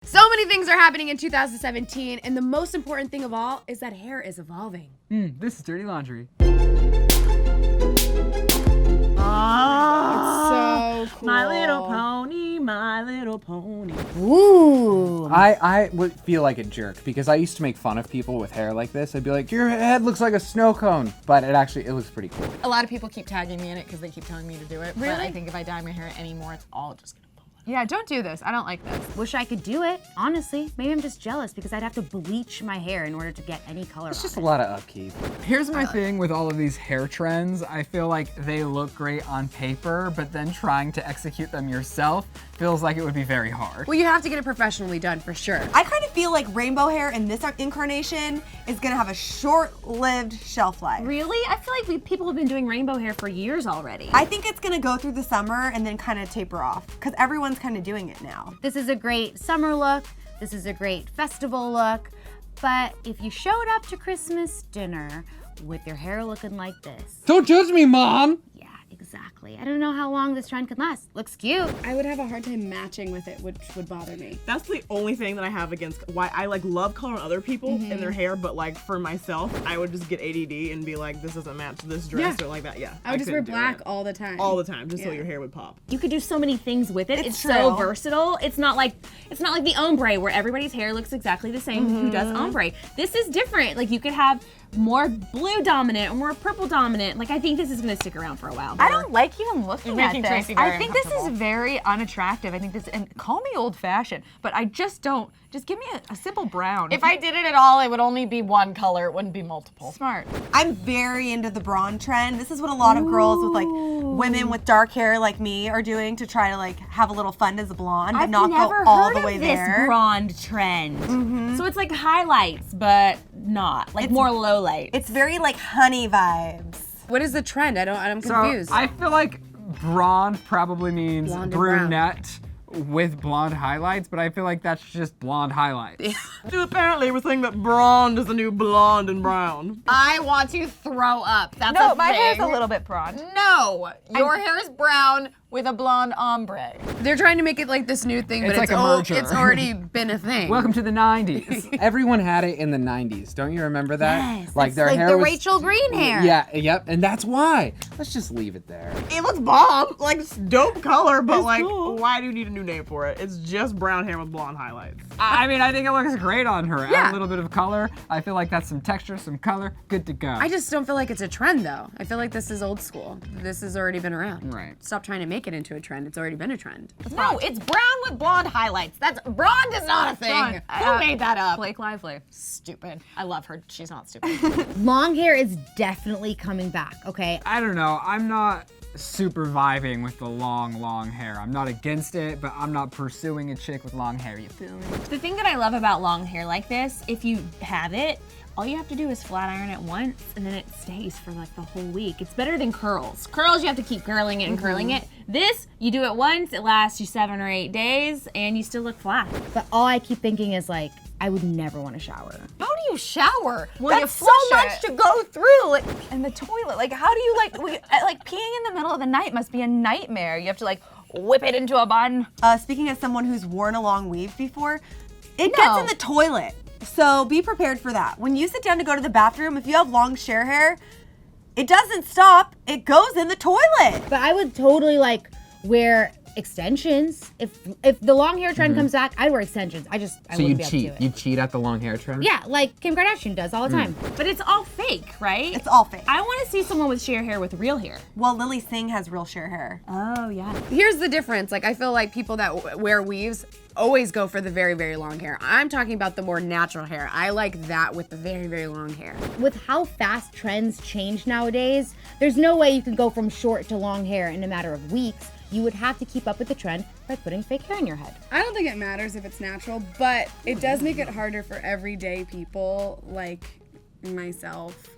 So many things are happening in 2017, and the most important thing of all is that hair is evolving. This is dirty laundry. Oh, it's so cool. My little pony, my little pony. Ooh. I would feel like a jerk because I used to make fun of people with hair like this. I'd be like, your head looks like a snow cone. But it looks pretty cool. A lot of people keep tagging me in it because they keep telling me to do it. Really? But I think if I dye my hair anymore, it's all just gonna pull out. Yeah, don't do this. I don't like this. Wish I could do it, honestly. Maybe I'm just jealous because I'd have to bleach my hair in order to get any color It's on just it. a lot of upkeep. Here's my thing with all of these hair trends. I feel like they look great on paper, but then trying to execute them yourself feels like it would be very hard. Well, you have to get it professionally done for sure. I kind of feel like rainbow hair in this incarnation is gonna have a short-lived shelf life. Really? I feel like people have been doing rainbow hair for years already. I think it's gonna go through the summer and then kind of taper off because everyone's kind of doing it now. This is a great summer look. This is a great festival look. But if you showed up to Christmas dinner with your hair looking like this, Don't judge me, Mom! yeah, exactly. I don't know how long this trend can last. Looks cute. I would have a hard time matching with it, which would bother me. That's the only thing that I have against why I like love coloring other people in their hair, but like for myself, I would just get ADD and be like, this doesn't match this dress Yeah. or like that. Yeah. I would just wear couldn't do black it. all the time. all the time, just so Yeah. your hair would pop. You could do so many things with it. It's It's so true. versatile. It's not like the ombre where everybody's hair looks exactly the same who does ombre. This is different. Like you could have more blue dominant or more purple dominant. Like I think this is gonna stick around for a while. I don't like even looking You're at making this. Tracy very I think this is uncomfortable. very unattractive. I think this, and call me old-fashioned, but I just don't. Just give me a simple brown. If I did it at all, it would only be one color. It wouldn't be multiple. Smart. I'm very into the Bronde trend. This is what a lot of girls with like women with dark hair like me are doing to try to like have a little fun as a blonde, but I've not never go all heard the way of this there. Bronde trend. So it's like highlights, but not like more low light. It's very like honey vibes. What is the trend? I'm So confused. I feel like blonde probably means Blonde and brown. brunette with blonde highlights, but I feel like that's just blonde highlights. Dude, apparently we're saying that blonde is the new blonde and brown. I want to throw up. That's No, a my hair's a thing. little bit blonde. No, your hair is brown with a blonde ombre. They're trying to make it like this new thing, but It's like a old, merger. it's already been a thing. Welcome to the 90s. Everyone had it in the 90s. Don't you remember that? Yes, like their like hair the was Rachel Green hair. Yeah, yep, and that's why. Let's just leave it there. It looks bomb, like it's dope color, but It's like, cool. why do you need a new name for it? It's just brown hair with blonde highlights. I mean, I think it looks great on her. Add a little bit of color. I feel like that's some texture, some color. Good to go. I just don't feel like it's a trend though. I feel like this is old school. This has already been around. Right. Stop trying to make it into a trend. It's already been a trend. No, it's brown with blonde highlights. That's blonde is not a thing. Who made that up? Blake Lively. Stupid. I love her. She's not stupid. Long hair is definitely coming back, okay? I don't know. I'm not super vibing with the long hair. I'm not against it, but I'm not pursuing a chick with long hair. You feel me? The thing that I love about long hair like this, if you have it, all you have to do is flat iron it once and then it stays for like the whole week. It's better than curls. Curls, you have to keep curling it and curling it. This, you do it once, it lasts you 7 or 8 days and you still look flat. But all I keep thinking is like, I would never want to shower. How do you shower? That's so much to go through. Like, and the toilet. Like, how do you like peeing in the middle of the night must be a nightmare. You have to like whip it into a bun. Speaking as someone who's worn a long weave before, it gets in the toilet. So be prepared for that. When you sit down to go to the bathroom, if you have long share hair, it doesn't stop. It goes in the toilet. But I would totally like wear extensions. If the long hair trend comes back, I'd wear extensions. I So wouldn't you be able to cheat. do it. You cheat at the long hair trend? Yeah, like Kim Kardashian does all the time. But it's all fake, right? It's all fake. I want to see someone with sheer hair with real hair. Well, Lily Singh has real share hair. Oh, yeah. Here's the difference. Like I feel like people that wear weaves always go for the very, very long hair. I'm talking about the more natural hair. I like that with the very, very long hair. With how fast trends change nowadays, there's no way you can go from short to long hair in a matter of weeks. You would have to keep up with the trend by putting fake hair in your head. I don't think it matters if it's natural, but it does make it harder for everyday people like myself.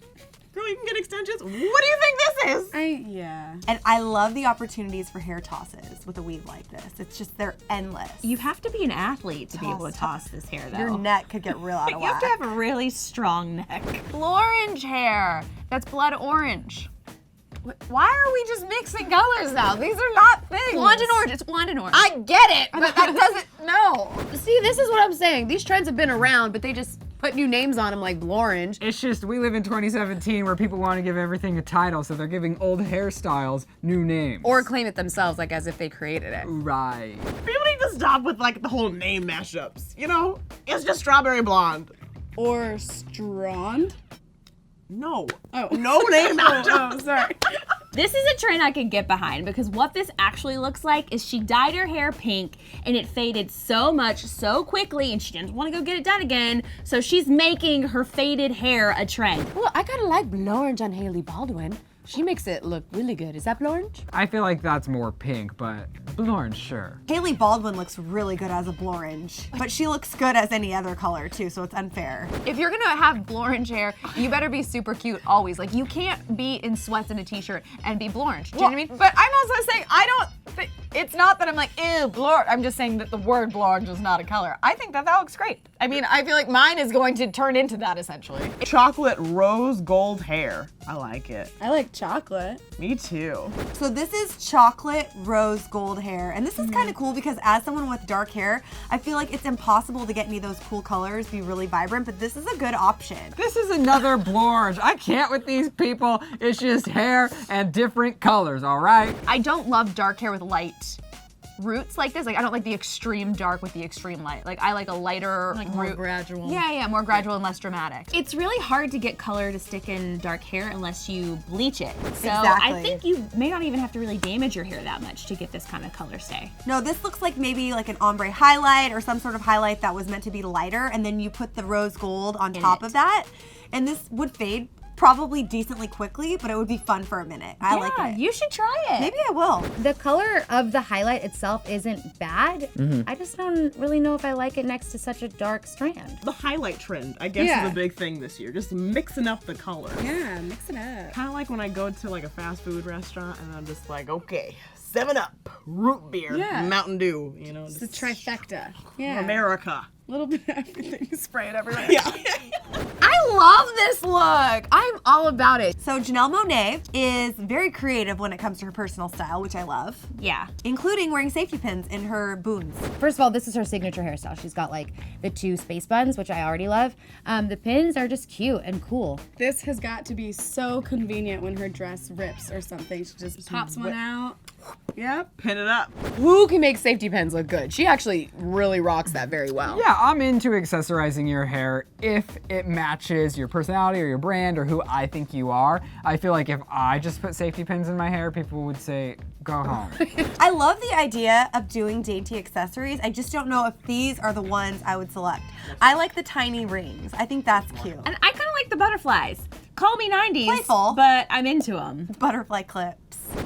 Girl, you can get extensions. What do you think this is? Yeah. And I love the opportunities for hair tosses with a weave like this. It's just, they're endless. You have to be an athlete to be able to toss this hair, though. Your neck could get real out of You have whack. to have a really strong neck. Blorange hair. That's blood orange. Why are we just mixing colors now? These are not things. Blonde and orange. It's blonde and orange. I get it, but that doesn't, no. See, this is what I'm saying. These trends have been around, but they just put new names on them like Blorange. It's just we live in 2017 where people want to give everything a title, so they're giving old hairstyles new names. Or claim it themselves, like as if they created it. Right. People need to stop with like the whole name mashups. You know, it's just strawberry blonde. Or Strond. No. Oh. No name mashup. Oh, sorry. This is a trend I could get behind because what this actually looks like is she dyed her hair pink and it faded so much so quickly and she didn't want to go get it done again. So she's making her faded hair a trend. Well, I kind of like Blorange on Hailey Baldwin. She makes it look really good. Is that Blorange? I feel like that's more pink, but Blorange, sure. Hailey Baldwin looks really good as a Blorange, but she looks good as any other color too, so it's unfair. If you're gonna have Blorange hair, you better be super cute always. Like you can't be in sweats and a t-shirt and be Blorange. Do you know what I mean? But I'm also saying it's not that I'm like, ew, Blorange. I'm just saying that the word Blorange is not a color. I think that looks great. I mean, I feel like mine is going to turn into that essentially. Chocolate rose gold hair. I like it. I like chocolate. Me too. So this is chocolate rose gold hair, and this is kind of cool because as someone with dark hair, I feel like it's impossible to get any of those cool colors, be really vibrant, but this is a good option. This is another Blorange. I can't with these people. It's just hair and different colors, all right? I don't love dark hair with light roots like this. Like I don't like the extreme dark with the extreme light. Like I like a lighter More root. gradual. Yeah, more gradual and less dramatic. It's really hard to get color to stick in dark hair unless you bleach it. So Exactly. I think you may not even have to really damage your hair that much to get this kind of color stay. No, this looks like maybe like an ombre highlight or some sort of highlight that was meant to be lighter, and then you put the rose gold on top of that, and this would fade probably decently quickly, but it would be fun for a minute. I like it. You should try it. Maybe I will. The color of the highlight itself isn't bad. I just don't really know if I like it next to such a dark strand. The highlight trend, I guess, Yeah. is a big thing this year. Just mixing up the colors. Yeah, mix it up. Kind of like when I go to like a fast food restaurant and I'm just like, okay, 7-Up, root beer, Yeah. Mountain Dew, you know, It's the just trifecta. Yeah. America. A little bit of everything. Spray it everywhere. Yeah. I love this look. I'm all about it. So Janelle Monáe is very creative when it comes to her personal style, which I love, Yeah. including wearing safety pins in her boons. First of all, this is her signature hairstyle. She's got like the 2 space buns, which I already love. The pins are just cute and cool. This has got to be so convenient when her dress rips or something. She just pops one out. Yep. Pin it up. Who can make safety pins look good? She actually really rocks that very well. Yeah, I'm into accessorizing your hair if it matches your personality or your brand or who I think you are. I feel like if I just put safety pins in my hair, people would say, go home. I love the idea of doing dainty accessories. I just don't know if these are the ones I would select. I like the tiny rings. I think that's cute. And I kind of like the butterflies. Call me 90s, Playful. but I'm into them. Butterfly clips.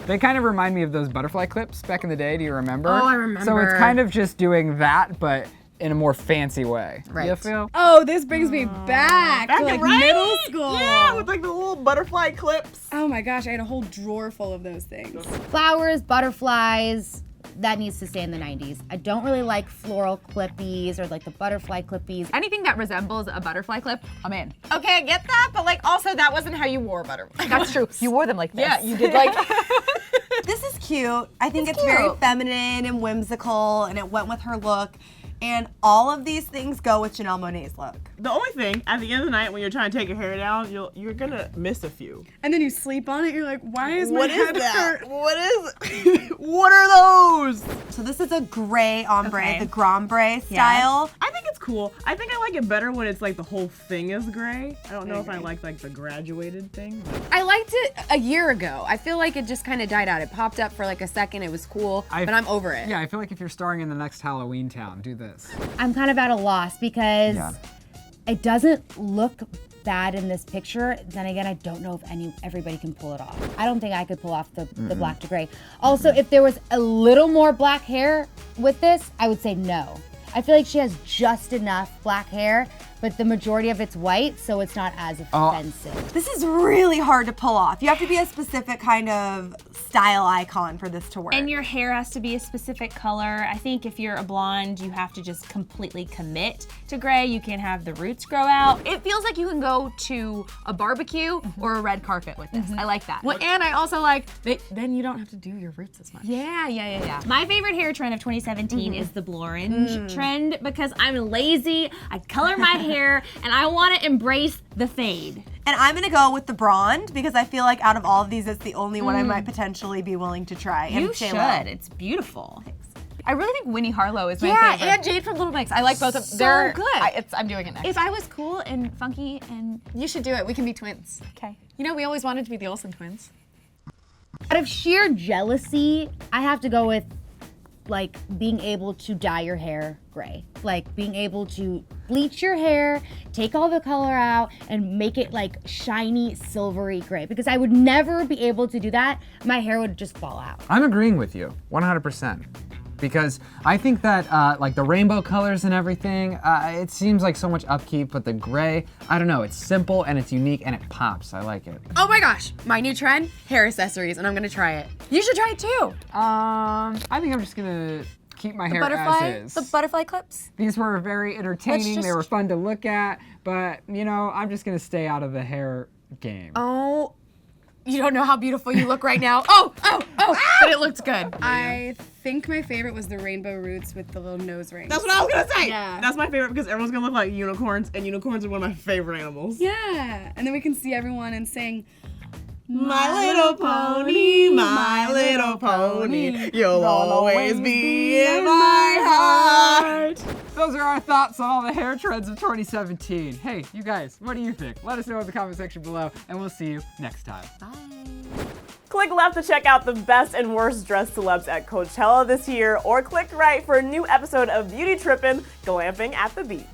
They kind of remind me of those butterfly clips back in the day. Do you remember? Oh, I So remember. it's kind of just doing that, but in a more fancy way. Right. You feel? Oh, this brings me back to like right? middle school. Yeah, with like the little butterfly clips. Oh my gosh, I had a whole drawer full of those things. Flowers, butterflies, that needs to stay in the 90s. I don't really like floral clippies or like the butterfly clippies. Anything that resembles a butterfly clip, I'm in. Okay, I get that, but like also that wasn't how you wore butterfly. That's true. You wore them like this. Yeah, you did like. This is cute. I think it's very feminine and whimsical, and it went with her look. And all of these things go with Janelle Monáe's look. The only thing, at the end of the night when you're trying to take your hair down, you're gonna miss a few. And then you sleep on it, you're like, why is my What is head that? hurt? What is what are those? So this is a gray ombre, Okay. the Grombre style. I think it's cool. I think I like it better when it's like the whole thing is gray. I don't know if I like the graduated thing. But I liked it a year ago. I feel like it just kind of died out. It popped up for like a second. It was cool, but I'm over it. Yeah, I feel like if you're starring in the next Halloween Town, do this. I'm kind of at a loss because it doesn't look bad in this picture. Then again, I don't know if everybody can pull it off. I don't think I could pull off the black to gray. Also, if there was a little more black hair with this, I would say no. I feel like she has just enough black hair, but the majority of it's white, so it's not as offensive. This is really hard to pull off. You have to be a specific kind of style icon for this to work. And your hair has to be a specific color. I think if you're a blonde, you have to just completely commit to gray. You can have the roots grow out. It feels like you can go to a barbecue or a red carpet with this. I like that. Well, and I also like, then you don't have to do your roots as much. Yeah. My favorite hair trend of 2017 is the Blorange trend because I'm lazy, I color my hair, and I want to embrace the fade. And I'm gonna go with the Bronde because I feel like out of all of these, it's the only one I might potentially be willing to try. You and should. J-Lo. It's beautiful. I really think Winnie Harlow is my Yeah, favorite. and Jade from Little Mix. I like both of them. So They're good. I'm doing it next. If I was cool and funky and You should do it. We can be twins. Okay. You know, we always wanted to be the Olsen twins. Out of sheer jealousy, I have to go with like being able to dye your hair gray. Like being able to bleach your hair, take all the color out, and make it like shiny, silvery gray. Because I would never be able to do that. My hair would just fall out. I'm agreeing with you, 100%. Because I think that like the rainbow colors and everything, it seems like so much upkeep, but the gray, I don't know, it's simple and it's unique and it pops. I like it. Oh my gosh, my new trend, hair accessories, and I'm gonna try it. You should try it too. I think I'm just gonna keep my hair as is. The butterfly clips. These were very entertaining. They just- were fun to look at, but you know, I'm just gonna stay out of the hair game. Oh, you don't know how beautiful you look right now. Oh, but it looked good. I think my favorite was the rainbow roots with the little nose rings. That's what I was gonna say. Yeah. That's my favorite because everyone's gonna look like unicorns, and unicorns are one of my favorite animals. Yeah, and then we can see everyone and sing, My little pony, my little pony, you'll always be in my heart. Those are our thoughts on all the hair trends of 2017. Hey, you guys, what do you think? Let us know in the comment section below, and we'll see you next time. Click left to check out the best and worst dressed celebs at Coachella this year, or click right for a new episode of Beauty Trippin' Glamping at the Beach.